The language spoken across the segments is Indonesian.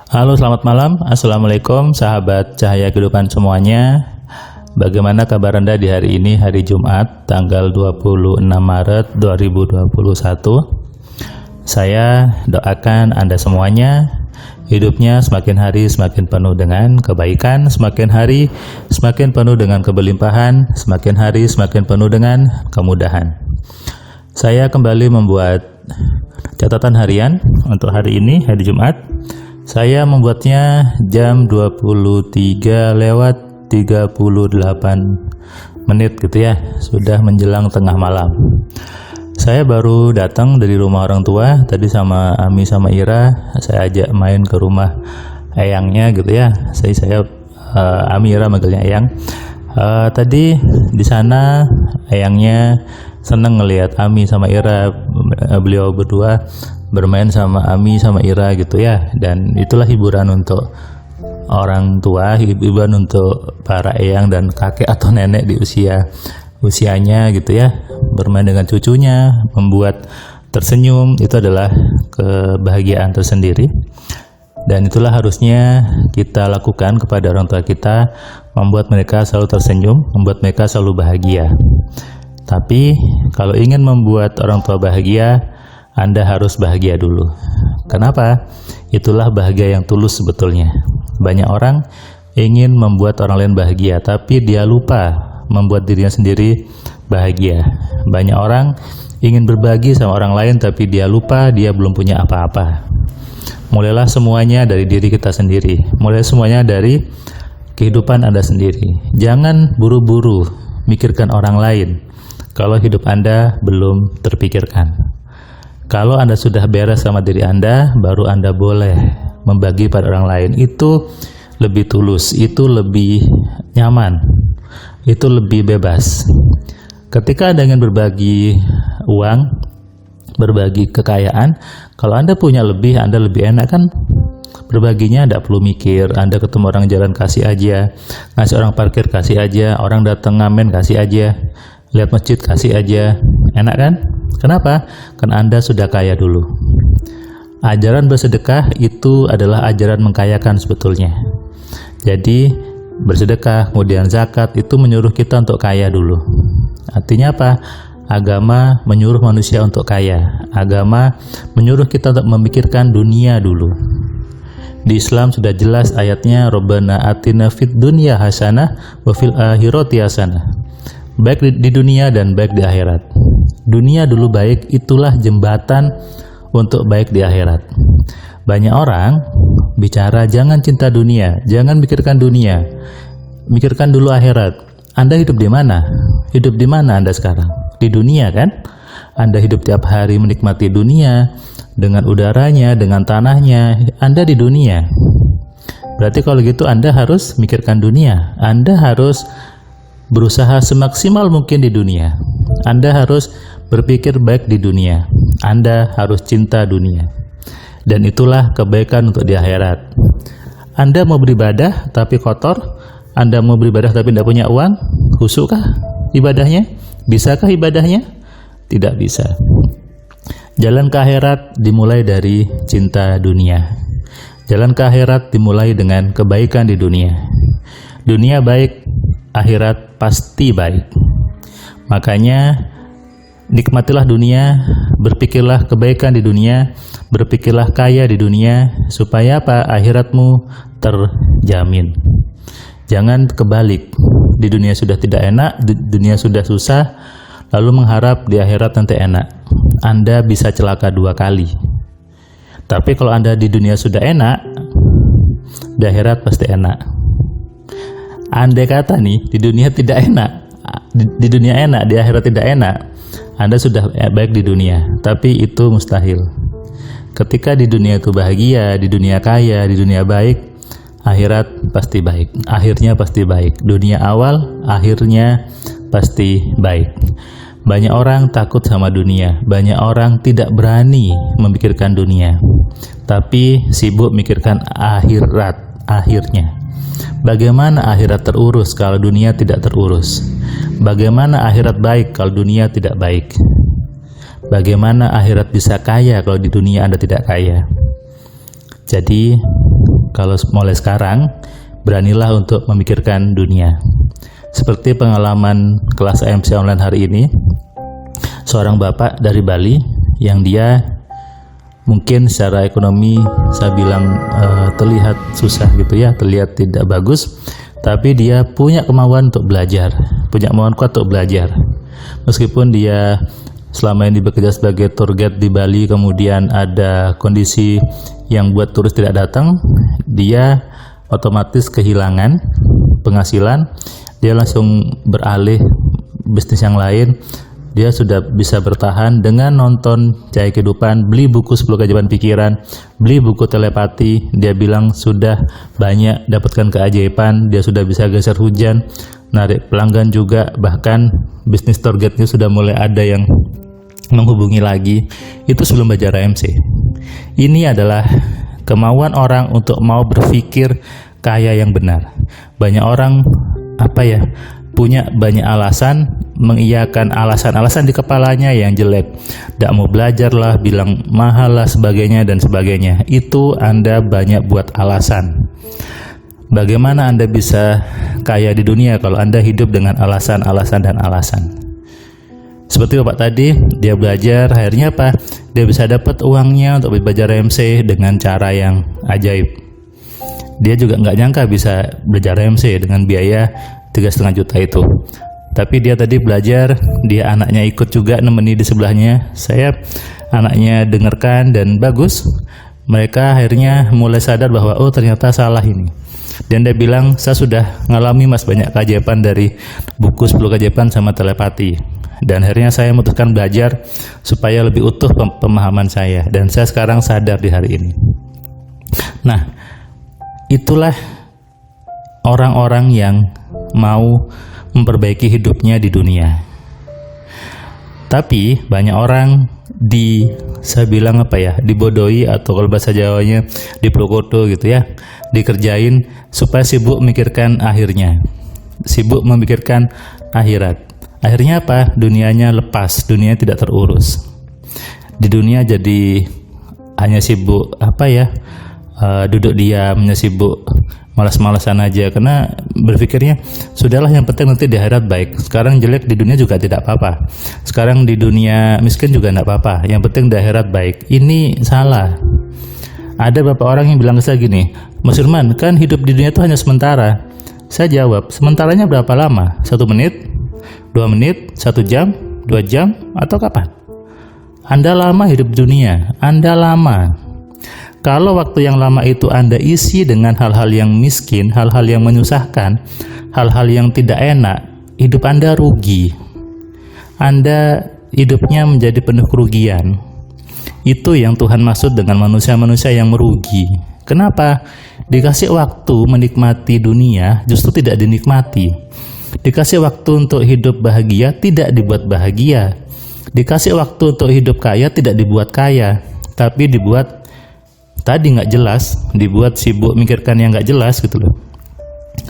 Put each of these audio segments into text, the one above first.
Halo, selamat malam. Assalamualaikum sahabat cahaya kehidupan semuanya. Bagaimana kabar Anda di hari ini, hari Jumat, tanggal 26 Maret 2021? Saya doakan Anda semuanya hidupnya semakin hari semakin penuh dengan kebaikan, semakin hari semakin penuh dengan kebelimpahan, semakin hari semakin penuh dengan kemudahan. Saya kembali membuat catatan harian untuk hari ini, hari Jumat. Saya membuatnya jam 23:38 gitu ya, sudah menjelang tengah malam. Saya baru datang dari rumah orang tua tadi sama Ami sama Ira. Saya ajak main ke rumah eyangnya gitu ya. Ami Ira manggilnya eyang. Tadi di sana eyangnya seneng ngelihat Ami sama Ira, beliau berdua bermain sama Ami sama Ira gitu ya. Dan itulah hiburan untuk orang tua, hiburan untuk para eyang dan kakek atau nenek di usianya gitu ya. Bermain dengan cucunya, membuat tersenyum, itu adalah kebahagiaan tersendiri. Dan itulah harusnya kita lakukan kepada orang tua kita, membuat mereka selalu tersenyum, membuat mereka selalu bahagia. Tapi kalau ingin membuat orang tua bahagia, Anda harus bahagia dulu. Kenapa? Itulah bahagia yang tulus sebetulnya. Banyak orang ingin membuat orang lain bahagia, tapi dia lupa membuat dirinya sendiri bahagia. Banyak orang ingin berbagi sama orang lain, tapi dia lupa dia belum punya apa-apa. Mulailah semuanya dari diri kita sendiri. Mulai semuanya dari kehidupan Anda sendiri. Jangan buru-buru mikirkan orang lain kalau hidup Anda belum terpikirkan. Kalau Anda sudah beres sama diri Anda, baru Anda boleh membagi pada orang lain. Itu lebih tulus, itu lebih nyaman, itu lebih bebas. Ketika Anda ingin berbagi uang, berbagi kekayaan, kalau Anda punya lebih, Anda lebih enak kan? Berbaginya tidak perlu mikir. Anda ketemu orang jalan, kasih aja. Ngasih orang parkir, kasih aja. Orang datang ngamen, kasih aja. Lihat masjid, kasih aja. Enak kan? Kenapa? Karena Anda sudah kaya dulu. Ajaran bersedekah itu adalah ajaran mengkayakan sebetulnya. Jadi bersedekah, kemudian zakat, itu menyuruh kita untuk kaya dulu. Artinya apa? Agama menyuruh manusia untuk kaya. Agama menyuruh kita untuk memikirkan dunia dulu. Di Islam sudah jelas ayatnya, Rabbana atina fid dunya hasanah wa fil akhirati hasanah. Baik di dunia dan baik di akhirat. Dunia dulu baik, itulah jembatan untuk baik di akhirat. Banyak orang bicara jangan cinta dunia, jangan pikirkan dunia, mikirkan dulu akhirat. Anda hidup di mana? Hidup di mana Anda sekarang? Di dunia kan? Anda hidup tiap hari menikmati dunia dengan udaranya, dengan tanahnya. Anda di dunia. Berarti kalau gitu Anda harus mikirkan dunia. Anda harus berusaha semaksimal mungkin di dunia. Anda harus berpikir baik di dunia. Anda harus cinta dunia. Dan itulah kebaikan untuk di akhirat. Anda mau beribadah tapi kotor? Anda mau beribadah tapi tidak punya uang? Khusyukkah ibadahnya? Bisakah ibadahnya? Tidak bisa. Jalan ke akhirat dimulai dari cinta dunia. Jalan ke akhirat dimulai dengan kebaikan di dunia. Dunia baik, akhirat pasti baik. Makanya nikmatilah dunia, berpikirlah kebaikan di dunia, berpikirlah kaya di dunia, supaya apa? Akhiratmu terjamin. Jangan kebalik. Di dunia sudah tidak enak, di dunia sudah susah, lalu mengharap di akhirat nanti enak. Anda bisa celaka dua kali. Tapi kalau Anda di dunia sudah enak, di akhirat pasti enak. Andai kata nih, di dunia tidak enak, di dunia enak, di akhirat tidak enak, Anda sudah baik di dunia, tapi itu mustahil. Ketika di dunia itu bahagia, di dunia kaya, di dunia baik, akhirat pasti baik, akhirnya pasti baik. Dunia awal, akhirnya pasti baik. Banyak orang takut sama dunia, banyak orang tidak berani memikirkan dunia, tapi sibuk mikirkan akhirat, akhirnya. Bagaimana akhirat terurus kalau dunia tidak terurus? Bagaimana akhirat baik kalau dunia tidak baik? Bagaimana akhirat bisa kaya kalau di dunia Anda tidak kaya? Jadi kalau mulai sekarang beranilah untuk memikirkan dunia. Seperti pengalaman kelas AMC online hari ini, seorang bapak dari Bali yang dia mungkin secara ekonomi saya bilang terlihat susah gitu ya, terlihat tidak bagus, tapi dia punya kemauan untuk belajar, punya kemauan kuat untuk belajar. Meskipun dia selama ini bekerja sebagai tour guide di Bali, kemudian ada kondisi yang buat turis tidak datang, dia otomatis kehilangan penghasilan, dia langsung beralih bisnis yang lain. Dia sudah bisa bertahan dengan nonton Cahaya Kehidupan, beli buku 10 Keajaiban Pikiran, beli buku telepati. Dia bilang sudah banyak dapatkan keajaiban, dia sudah bisa geser hujan, narik pelanggan juga, bahkan bisnis targetnya sudah mulai ada yang menghubungi lagi. Itu sebelum belajar AMC. Ini adalah kemauan orang untuk mau berpikir kaya yang benar. Banyak orang punya banyak alasan, mengiyakan alasan-alasan di kepalanya yang jelek, tidak mau belajar lah, bilang mahal lah, sebagainya dan sebagainya. Itu Anda banyak buat alasan. Bagaimana Anda bisa kaya di dunia kalau Anda hidup dengan alasan-alasan dan alasan? Seperti Bapak tadi, dia belajar, akhirnya apa? Dia bisa dapat uangnya untuk belajar AMC dengan cara yang ajaib. Dia juga nggak nyangka bisa belajar AMC dengan biaya 3,5 juta itu. Tapi dia tadi belajar, dia anaknya ikut juga nemeni di sebelahnya. Saya anaknya dengarkan dan bagus. Mereka akhirnya mulai sadar bahwa oh ternyata salah ini. Dan dia bilang, saya sudah ngalami mas banyak keajaiban dari buku 10 keajaiban sama telepati. Dan akhirnya saya memutuskan belajar supaya lebih utuh pemahaman saya. Dan saya sekarang sadar di hari ini. Nah, itulah orang-orang yang mau memperbaiki hidupnya di dunia. Tapi banyak orang saya bilang dibodohi, atau kalau bahasa Jawanya diplokoto gitu ya, dikerjain supaya sibuk memikirkan akhirnya, sibuk memikirkan akhirat. Akhirnya apa? Dunianya lepas, dunia tidak terurus. Di dunia jadi hanya sibuk duduk diam, hanya sibuk malas-malasan aja, karena berpikirnya sudahlah yang penting nanti di akhirat baik. Sekarang jelek di dunia juga tidak apa-apa, sekarang di dunia miskin juga tidak apa-apa, yang penting di akhirat baik. Ini salah. Ada beberapa orang yang bilang ke saya gini, Mas Firman, kan hidup di dunia itu hanya sementara. Saya jawab, sementaranya berapa lama? 1 menit? 2 menit? 1 jam? 2 jam? Atau kapan? Anda lama hidup di dunia, Anda lama. Kalau waktu yang lama itu Anda isi dengan hal-hal yang miskin, hal-hal yang menyusahkan, hal-hal yang tidak enak, hidup Anda rugi. Anda hidupnya menjadi penuh kerugian. Itu yang Tuhan maksud dengan manusia-manusia yang merugi. Kenapa? Dikasih waktu menikmati dunia, justru tidak dinikmati. Dikasih waktu untuk hidup bahagia, tidak dibuat bahagia. Dikasih waktu untuk hidup kaya, tidak dibuat kaya, tapi dibuat tadi nggak jelas, dibuat sibuk mikirkan yang nggak jelas gitu loh.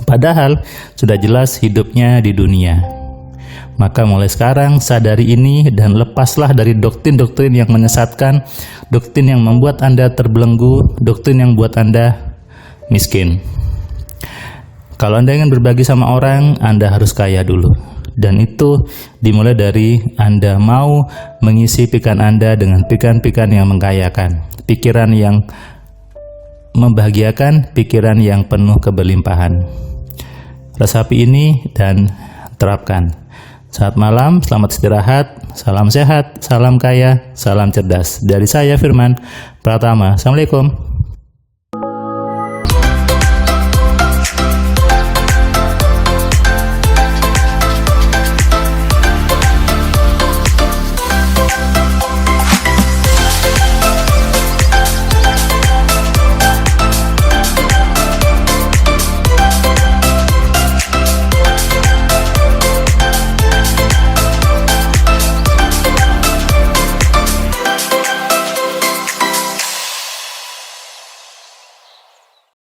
Padahal sudah jelas hidupnya di dunia. Maka mulai sekarang sadari ini dan lepaslah dari doktrin-doktrin yang menyesatkan, doktrin yang membuat Anda terbelenggu, doktrin yang buat Anda miskin. Kalau Anda ingin berbagi sama orang, Anda harus kaya dulu. Dan itu dimulai dari Anda mau mengisi pikiran Anda dengan pikiran-pikiran yang mengkayakan, pikiran yang membahagiakan, pikiran yang penuh keberlimpahan. Resapi ini dan terapkan. Selamat malam, selamat istirahat, salam sehat, salam kaya, salam cerdas. Dari saya Firman Pratama. Assalamualaikum.